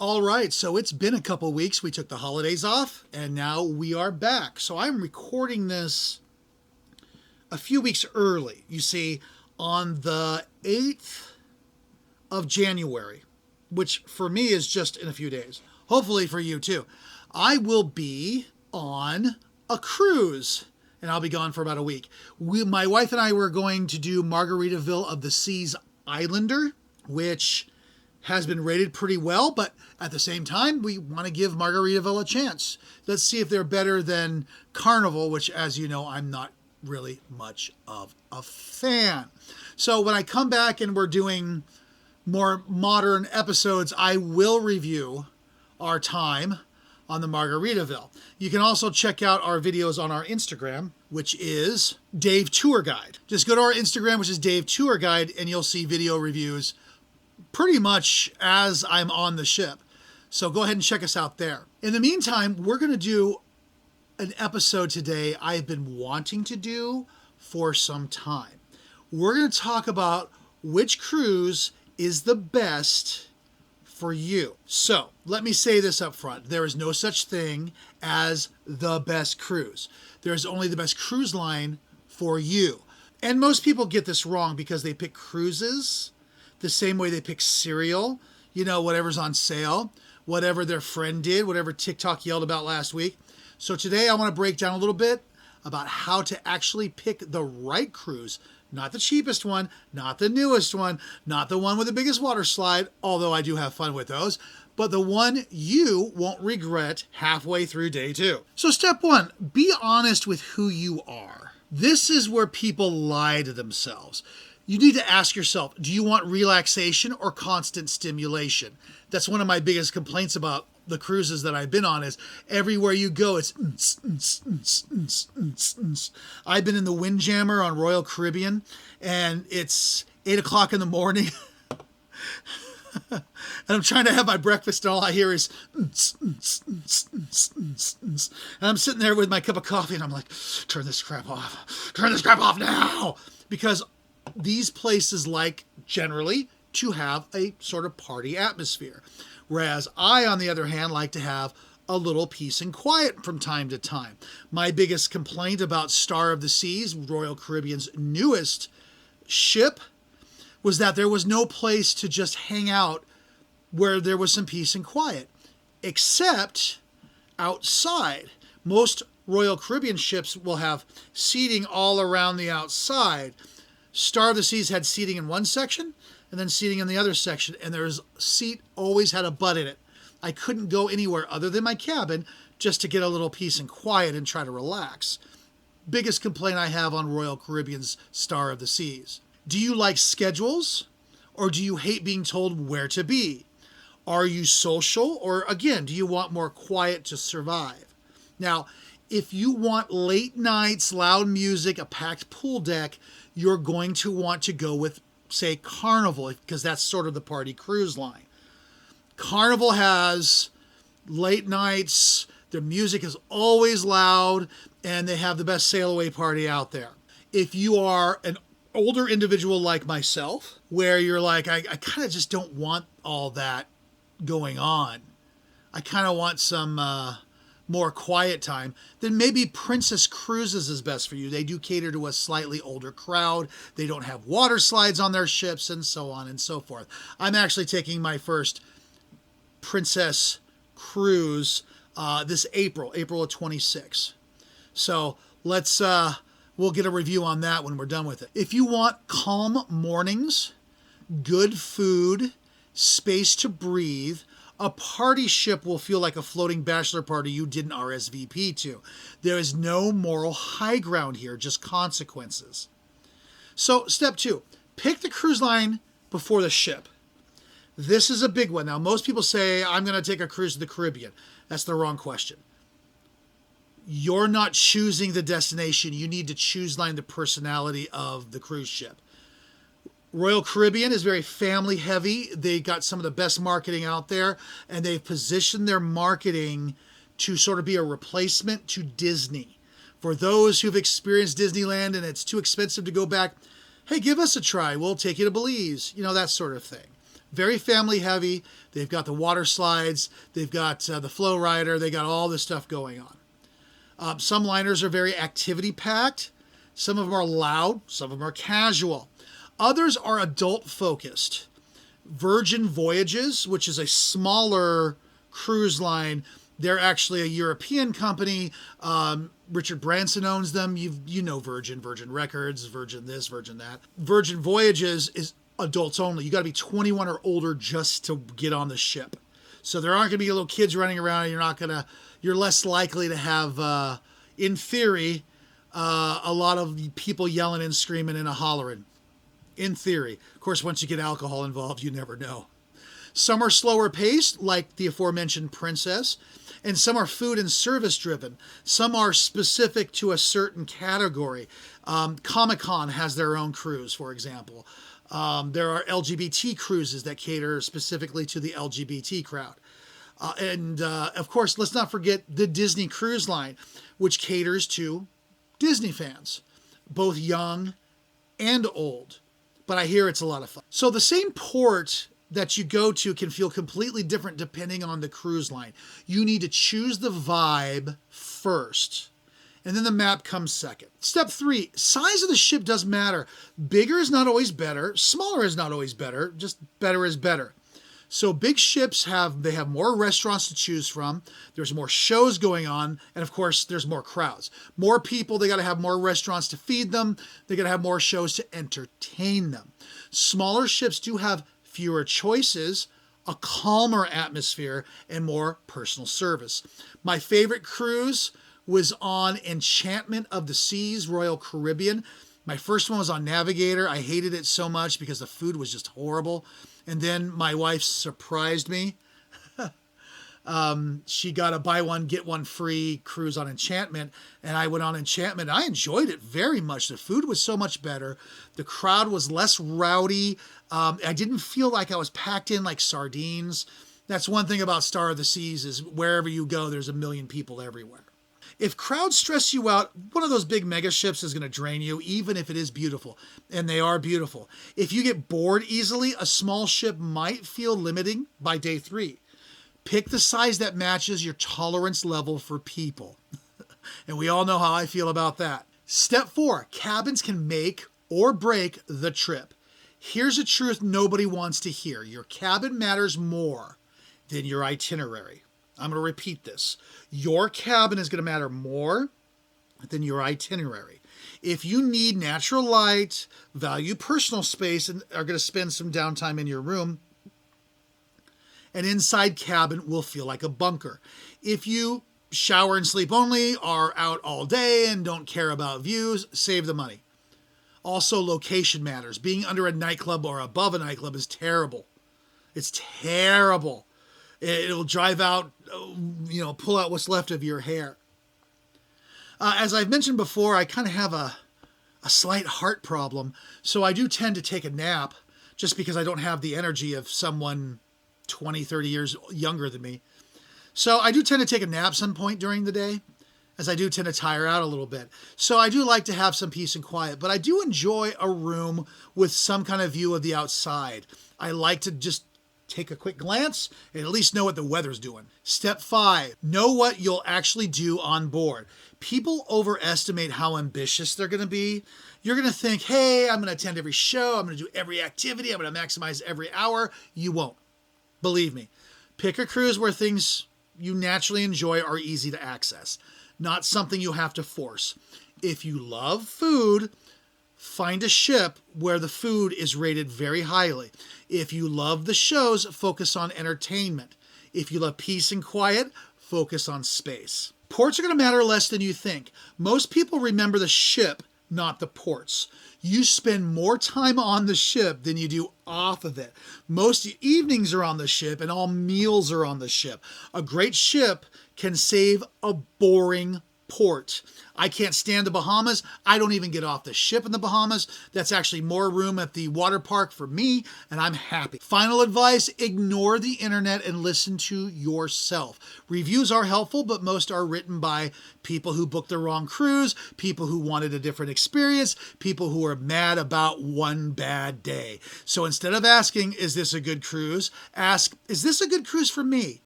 All right, so it's been a couple weeks. We took the holidays off, and now we are back. So I'm recording this a few weeks early. You see, on the 8th of January, which for me is just in a few days. Hopefully for you too. I will be on a cruise, and I'll be gone for about a week. My wife and I were going to do Margaritaville of the Seas Islander, which has been rated pretty well, but at the same time, we want to give Margaritaville a chance. Let's see if they're better than Carnival, which, as you know, I'm not really much of a fan. So when I come back and we're doing more modern episodes, I will review our time on the Margaritaville. You can also check out our videos on our Instagram, which is Dave Tour Guide. Just go to our Instagram, which is Dave Tour Guide, and you'll see video reviews pretty much as I'm on the ship. So go ahead and check us out there. In the meantime, we're going to do an episode today I've been wanting to do for some time. We're going to talk about which cruise is the best for you. So let me say this up front. There is no such thing as the best cruise. There's only the best cruise line for you. And most people get this wrong because they pick cruises the same way they pick cereal, whatever's on sale, whatever their friend did, whatever TikTok yelled about last week. So today I want to break down a little bit about how to actually pick the right cruise, not the cheapest one, not the newest one, not the one with the biggest water slide, although I do have fun with those, but the one you won't regret halfway through day 2. So step 1, be honest with who you are. This is where people lie to themselves. You need to ask yourself, do you want relaxation or constant stimulation? That's one of my biggest complaints about the cruises that I've been on is everywhere you go, it's I've been in the Windjammer on Royal Caribbean, and it's 8 o'clock in the morning. And I'm trying to have my breakfast, and all I hear is and I'm sitting there with my cup of coffee, and I'm like, turn this crap off now, because these places like generally to have a sort of party atmosphere. Whereas I, on the other hand, like to have a little peace and quiet from time to time. My biggest complaint about Star of the Seas, Royal Caribbean's newest ship, was that there was no place to just hang out where there was some peace and quiet, except outside. Most Royal Caribbean ships will have seating all around the outside. Star of the Seas had seating in one section and then seating in the other section, and there's seat always had a butt in it. I couldn't go anywhere other than my cabin just to get a little peace and quiet and try to relax. Biggest complaint I have on Royal Caribbean's Star of the Seas. Do you like schedules, or do you hate being told where to be? Are you social, or again, do you want more quiet to survive? Now, if you want late nights, loud music, a packed pool deck, you're going to want to go with, say, Carnival, because that's sort of the party cruise line. Carnival has late nights, their music is always loud, and they have the best sail away party out there. If you are an older individual like myself, where you're like, I kind of just don't want all that going on. I kind of want some more quiet time, then maybe Princess Cruises is best for you. They do cater to a slightly older crowd. They don't have water slides on their ships and so on and so forth. I'm actually taking my first Princess Cruise this April of 26. So we'll get a review on that when we're done with it. If you want calm mornings, good food, space to breathe, a party ship will feel like a floating bachelor party you didn't RSVP to. There is no moral high ground here, just consequences. So, step 2, pick the cruise line before the ship. This is a big one. Now, most people say, I'm going to take a cruise to the Caribbean. That's the wrong question. You're not choosing the destination. You need to choose the personality of the cruise ship. Royal Caribbean is very family heavy. They got some of the best marketing out there, and they've positioned their marketing to sort of be a replacement to Disney. For those who've experienced Disneyland and it's too expensive to go back, hey, give us a try. We'll take you to Belize, that sort of thing. Very family heavy. They've got the water slides. They've got the flow rider. They got all this stuff going on. Some liners are very activity packed. Some of them are loud. Some of them are casual. Others are adult focused. Virgin Voyages, which is a smaller cruise line, they're actually a European company. Richard Branson owns them. You know Virgin Records, Virgin this, Virgin that. Virgin Voyages is adults only. You got to be 21 or older just to get on the ship. So there aren't going to be little kids running around. And you're less likely to have, in theory, a lot of people yelling and screaming and hollering. In theory. Of course, once you get alcohol involved, you never know. Some are slower paced, like the aforementioned Princess, and some are food and service driven. Some are specific to a certain category. Comic-Con has their own cruise, for example. There are LGBT cruises that cater specifically to the LGBT crowd. Of course, let's not forget the Disney Cruise Line, which caters to Disney fans, both young and old. But I hear it's a lot of fun. So the same port that you go to can feel completely different depending on the cruise line. You need to choose the vibe first, and then the map comes second. Step 3, size of the ship does matter. Bigger is not always better. Smaller is not always better. Just better is better. So big ships have more restaurants to choose from. There's more shows going on. And of course, there's more crowds. More people, they got to have more restaurants to feed them. They got to have more shows to entertain them. Smaller ships do have fewer choices, a calmer atmosphere, and more personal service. My favorite cruise was on Enchantment of the Seas, Royal Caribbean. My first one was on Navigator. I hated it so much because the food was just horrible. And then my wife surprised me. She got a buy one, get one free cruise on Enchantment. And I went on Enchantment. I enjoyed it very much. The food was so much better. The crowd was less rowdy. I didn't feel like I was packed in like sardines. That's one thing about Star of the Seas is wherever you go, there's a million people everywhere. If crowds stress you out, one of those big mega ships is going to drain you, even if it is beautiful. And they are beautiful. If you get bored easily, a small ship might feel limiting by day 3. Pick the size that matches your tolerance level for people. And we all know how I feel about that. Step 4, cabins can make or break the trip. Here's a truth nobody wants to hear. Your cabin matters more than your itinerary. I'm going to repeat this. Your cabin is going to matter more than your itinerary. If you need natural light, value personal space, and are going to spend some downtime in your room, an inside cabin will feel like a bunker. If you shower and sleep only, are out all day, and don't care about views, save the money. Also, location matters. Being under a nightclub or above a nightclub is terrible. It's terrible. It'll drive out, pull out what's left of your hair. As I've mentioned before, I kind of have a slight heart problem, so I do tend to take a nap just because I don't have the energy of someone 20, 30 years younger than me. So I do tend to take a nap some point during the day, as I do tend to tire out a little bit. So I do like to have some peace and quiet, but I do enjoy a room with some kind of view of the outside. I like to just take a quick glance and at least know what the weather's doing. Step 5, know what you'll actually do on board. People overestimate how ambitious they're going to be. You're going to think, hey, I'm going to attend every show. I'm going to do every activity. I'm going to maximize every hour. You won't. Believe me. Pick a cruise where things you naturally enjoy are easy to access, not something you have to force. If you love food, find a ship where the food is rated very highly. If you love the shows, focus on entertainment. If you love peace and quiet, focus on space. Ports are going to matter less than you think. Most people remember the ship, not the ports. You spend more time on the ship than you do off of it. Most evenings are on the ship and all meals are on the ship. A great ship can save a boring port. I can't stand the Bahamas. I don't even get off the ship in the Bahamas. That's actually more room at the water park for me, and I'm happy. Final advice, ignore the internet and listen to yourself. Reviews are helpful, but most are written by people who booked the wrong cruise, people who wanted a different experience, people who are mad about one bad day. So instead of asking, is this a good cruise? Ask, is this a good cruise for me?